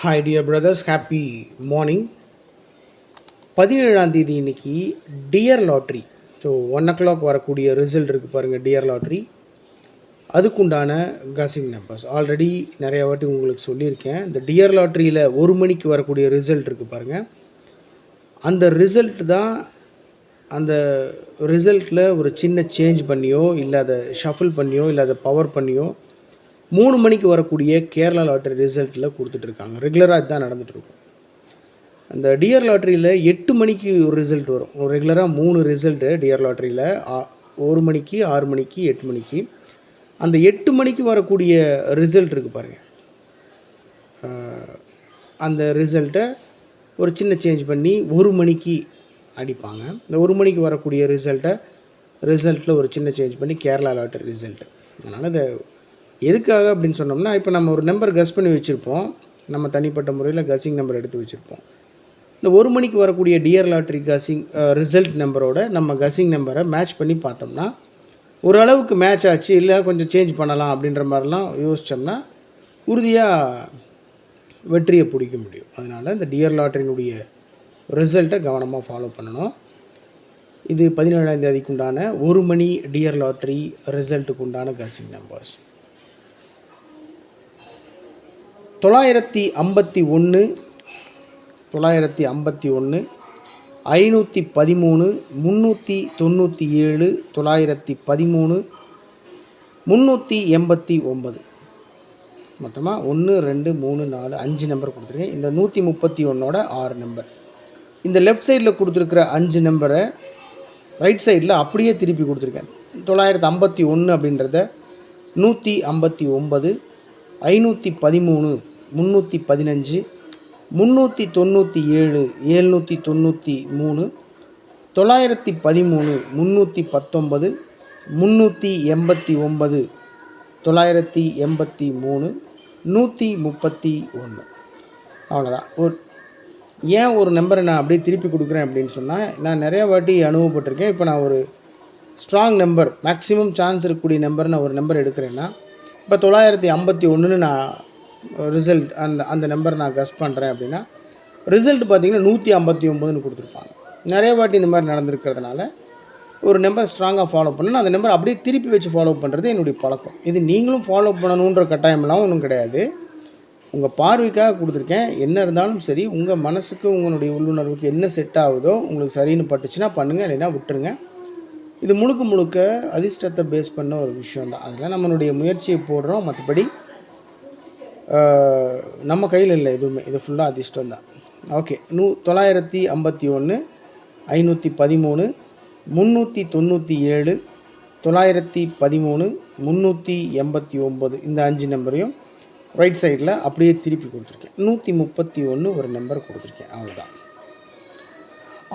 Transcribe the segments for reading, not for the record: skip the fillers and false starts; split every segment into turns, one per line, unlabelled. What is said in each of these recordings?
Hi dear brothers, happy morning. 17ஆம் தேதி இன்னைக்கு dear lottery. So 1 o'clock வரக்கூடிய ரிசல்ட் இருக்குது பாருங்கள். டியர் லாட்ரி அதுக்குண்டான கசிங் நம்பர்ஸ் ஆல்ரெடி நிறைய வாட்டி உங்களுக்கு சொல்லியிருக்கேன். இந்த டியர் லாட்ரியில் 1 மணிக்கு வரக்கூடிய ரிசல்ட் இருக்குது பாருங்கள். அந்த ரிசல்ட் தான் அந்த ரிசல்ட்டில் ஒரு சின்ன சேஞ்ச் பண்ணியோ இல்லை அதை ஷஃபில் பண்ணியோ இல்லை அதை பவர் பண்ணியோ 3 மணிக்கு வரக்கூடிய கேரளா லாட்ரி ரிசல்ட்டில் கொடுத்துட்ருக்காங்க. ரெகுலராக இதுதான் நடந்துகிட்ருக்கும். அந்த டியர் லாட்ரியில் 8 மணிக்கு ஒரு ரிசல்ட் வரும். ரெகுலராக 3 ரிசல்ட்டு டியர் லாட்ரியில் 1 மணிக்கு, 6 மணிக்கு, 8 மணிக்கு. அந்த 8 மணிக்கு வரக்கூடிய ரிசல்ட் இருக்குது பாருங்கள். அந்த ரிசல்ட்டை ஒரு சின்ன சேஞ்ச் பண்ணி 1 மணிக்கு அடிப்பாங்க. இந்த 1 மணிக்கு வரக்கூடிய ரிசல்ட்டில் ஒரு சின்ன சேஞ்ச் பண்ணி கேரளா லாட்ரி ரிசல்ட்டு. அதனால் இதை எதுக்காக அப்படின்னு சொன்னோம்னா, இப்போ நம்ம ஒரு நம்பர் கஸ் பண்ணி வச்சுருப்போம். நம்ம தனிப்பட்ட முறையில் கஸிங் நம்பர் எடுத்து வச்சுருப்போம். இந்த 1 மணிக்கு வரக்கூடிய டியர் லாட்ரி கஸிங் ரிசல்ட் நம்பரோட நம்ம கஸிங் நம்பரை மேட்ச் பண்ணி பார்த்தோம்னா ஓரளவுக்கு மேட்ச் ஆச்சு, இல்லை கொஞ்சம் சேஞ்ச் பண்ணலாம் அப்படின்ற மாதிரிலாம் யோசித்தோம்னா உறுதியாக வெற்றியை பிடிக்க முடியும். அதனால் இந்த டியர் லாட்ரியினுடைய ரிசல்ட்டை கவனமாக ஃபாலோ பண்ணணும். இது 17ஆம் தேதிக்கு உண்டான 1 மணி டியர் லாட்ரி ரிசல்ட்டுக்கு உண்டான கஸிங் நம்பர்ஸ் 951, 513, 397, 913, 389. மொத்தமாக 1 2 3 4 5 நம்பர் கொடுத்துருக்கேன். இந்த 131ஓட 6 நம்பர். இந்த லெஃப்ட் சைடில் கொடுத்துருக்குற 5 நம்பரை ரைட் சைடில் அப்படியே திருப்பி கொடுத்துருக்கேன். 951 அப்படின்றத 159, 513, 315, 397, 793, 913, 319, 389, 983, 131. அவ்வளோதான். ஏன் ஒரு நம்பரை நான் அப்படியே திருப்பி கொடுக்குறேன் அப்படின்னு சொன்னால், நான் நிறையா வாட்டி அனுபவப்பட்டிருக்கேன். இப்போ நான் ஒரு ஸ்ட்ராங் நம்பர், மேக்ஸிமம் சான்ஸ் இருக்கக்கூடிய நம்பர் நான் ஒரு நம்பர் எடுக்கிறேன்னா, இப்போ 951ன்னு நான் ரிசல்ட் அந்த நம்பர் நான் கஸ் பண்ணுறேன் அப்படின்னா, ரிசல்ட் பார்த்திங்கன்னா 159ன்னு கொடுத்துருப்பாங்க. நிறைய வாட்டி இந்த மாதிரி நடந்திருக்கிறதுனால ஒரு நம்பர் ஸ்ட்ராங்காக ஃபாலோ பண்ணணும். அந்த நம்பர் அப்படியே திருப்பி வச்சு ஃபாலோ பண்ணுறது என்னுடைய பழக்கம். இது நீங்களும் ஃபாலோ பண்ணணுன்ற கட்டாயமெல்லாம் ஒன்றும் கிடையாது. உங்கள் பார்வைக்காக கொடுத்துருக்கேன். என்ன இருந்தாலும் சரி, உங்கள் மனசுக்கு உங்களுடைய உள்ளுணர்வுக்கு என்ன செட் ஆகுதோ, உங்களுக்கு சரின்னு பட்டுச்சுன்னா பண்ணுங்கள், இல்லைன்னா விட்டுருங்க. இது முழுக்க அதிர்ஷ்டத்தை பேஸ் பண்ண ஒரு விஷயந்தான். அதில் நம்மளுடைய முயற்சியை போடுறோம். மற்றபடி நம்ம கையில் இல்லை எதுவுமே. இது ஃபுல்லாக அதிர்ஷ்டம் தான். ஓகே. 951, 513, 397, 913, 389 இந்த 5 நம்பரையும் ரைட் சைடில் அப்படியே திருப்பி கொடுத்துருக்கேன். 131 ஒரு நம்பர் கொடுத்துருக்கேன். அவ்வளோதான்.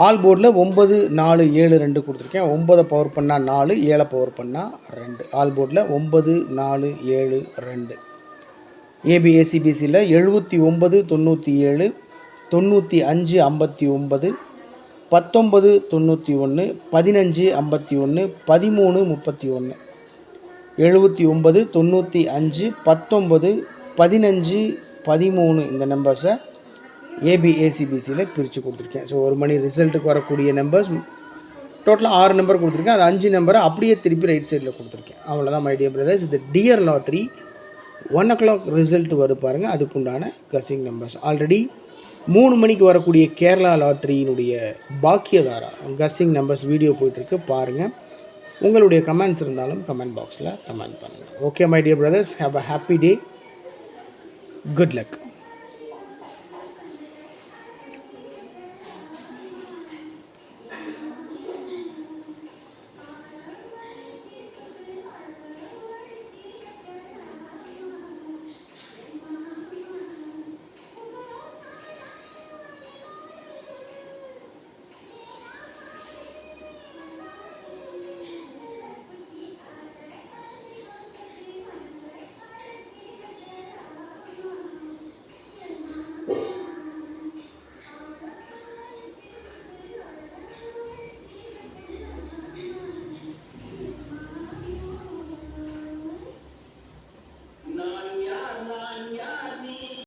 ஆல் போர்டில் 9 4 7 2 கொடுத்துருக்கேன். 9 பவர் பண்ணால் 4, 7 பவர் பண்ணால் 2. ஆல் போர்டில் 9 4 7 2. ஏபிஎஸ்சிபிசியில் 79 97, 95 59, 19 91, 15 51, 13 31. 79 95 19 15 13 இந்த நம்பர்ஸை ஏபிஏசிபிசியில் பிரித்து கொடுத்துருக்கேன். ஸோ 1 மணி ரிசல்ட்டுக்கு வரக்கூடிய நம்பர்ஸ் டோட்டலாக 6 நம்பர் கொடுத்துருக்கேன். அது 5 நம்பரை அப்படியே திருப்பி ரைட் சைடில் கொடுத்துருக்கேன். அவ்வளோதான் மை டியர் பிரதர்ஸ். இது டியர் லாட்ரி 1 o'clock ரிசல்ட் வரும் பாருங்கள். அதுக்குண்டான கஸிங் நம்பர்ஸ் ஆல்ரெடி 3 மணிக்கு வரக்கூடிய கேரளா லாட்ரியினுடைய பாக்கியதாரா கஸிங் நம்பர்ஸ் வீடியோ போயிட்டுருக்கு, பாருங்கள். உங்களுடைய கமெண்ட்ஸ் இருந்தாலும் கமெண்ட் பாக்ஸில் கமெண்ட் பண்ணுங்கள். Okay my dear brothers, have a happy day. Good luck.